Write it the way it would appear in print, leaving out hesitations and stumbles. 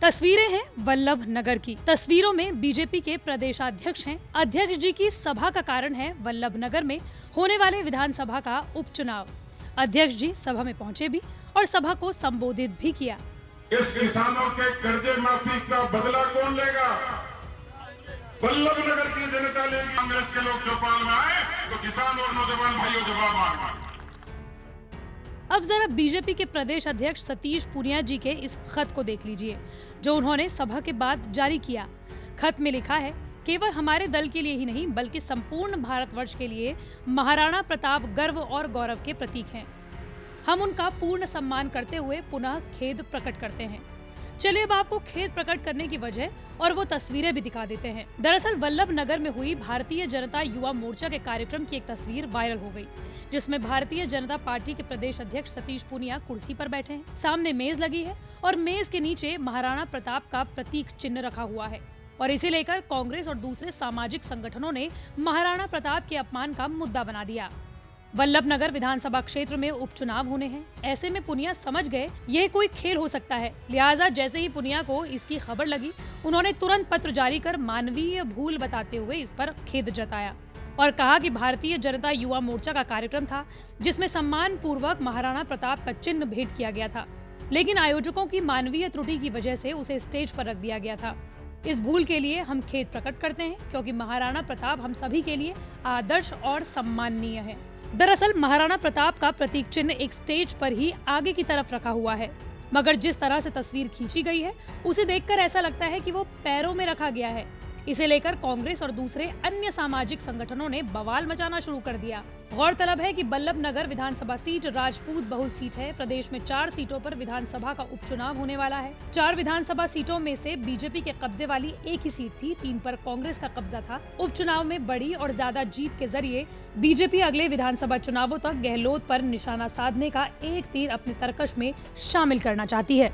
तस्वीरें हैं वल्लभ नगर की। तस्वीरों में बीजेपी के प्रदेशाध्यक्ष हैं। अध्यक्ष जी की सभा का कारण है वल्लभ नगर में होने वाले विधानसभा का उपचुनाव। अध्यक्ष जी सभा में पहुंचे भी और सभा को संबोधित भी किया। इस किसानों के कर्जे माफी का बदला कौन लेगा? वल्लभ नगर की जनता लेगी। कांग्रेस के लोग चौपाल में आए तो किसान और नौजवान भाइयों जवाब मांगा। अब जरा बीजेपी के प्रदेश अध्यक्ष सतीश पूनिया जी के इस खत को देख लीजिए जो उन्होंने सभा के बाद जारी किया। खत में लिखा है, केवल हमारे दल के लिए ही नहीं बल्कि संपूर्ण भारतवर्ष के लिए महाराणा प्रताप गर्व और गौरव के प्रतीक हैं। हम उनका पूर्ण सम्मान करते हुए पुनः खेद प्रकट करते हैं। चलिए अब आपको खेद प्रकट करने की वजह और वो तस्वीरें भी दिखा देते हैं। दरअसल वल्लभ नगर में हुई भारतीय जनता युवा मोर्चा के कार्यक्रम की एक तस्वीर वायरल हो गई, जिसमें भारतीय जनता पार्टी के प्रदेश अध्यक्ष सतीश पूनिया कुर्सी पर बैठे हैं। सामने मेज लगी है और मेज के नीचे महाराणा प्रताप का प्रतीक चिन्ह रखा हुआ है और इसे लेकर कांग्रेस और दूसरे सामाजिक संगठनों ने महाराणा प्रताप के अपमान का मुद्दा बना दिया। वल्लभ नगर विधानसभा क्षेत्र में उपचुनाव होने हैं। ऐसे में पुनिया समझ गए यह कोई खेल हो सकता है, लिहाजा जैसे ही पुनिया को इसकी खबर लगी उन्होंने तुरंत पत्र जारी कर मानवीय भूल बताते हुए इस पर खेद जताया और कहा कि भारतीय जनता युवा मोर्चा का कार्यक्रम था जिसमें सम्मान पूर्वक महाराणा प्रताप का चिन्ह भेंट किया गया था, लेकिन आयोजकों की मानवीय त्रुटि की वजह से उसे स्टेज पर रख दिया गया था। इस भूल के लिए हम खेद प्रकट करते हैं क्योंकि महाराणा प्रताप हम सभी के लिए आदर्श और सम्माननीय है। दरअसल महाराणा प्रताप का प्रतीक चिन्ह एक स्टेज पर ही आगे की तरफ रखा हुआ है, मगर जिस तरह से तस्वीर खींची गई है उसे देखकर ऐसा लगता है कि वो पैरों में रखा गया है। इसे लेकर कांग्रेस और दूसरे अन्य सामाजिक संगठनों ने बवाल मचाना शुरू कर दिया। गौरतलब है कि वल्लभ नगर विधानसभा सीट राजपूत बहुल सीट है। प्रदेश में 4 सीटों पर विधानसभा का उपचुनाव होने वाला है। 4 विधानसभा सीटों में से बीजेपी के कब्जे वाली एक ही सीट थी, 3 पर कांग्रेस का कब्जा था। उपचुनाव में बड़ी और ज्यादा जीत के जरिए बीजेपी अगले विधानसभा चुनावों तक गहलोत पर निशाना साधने का एक तीर अपने तरकश में शामिल करना चाहती है।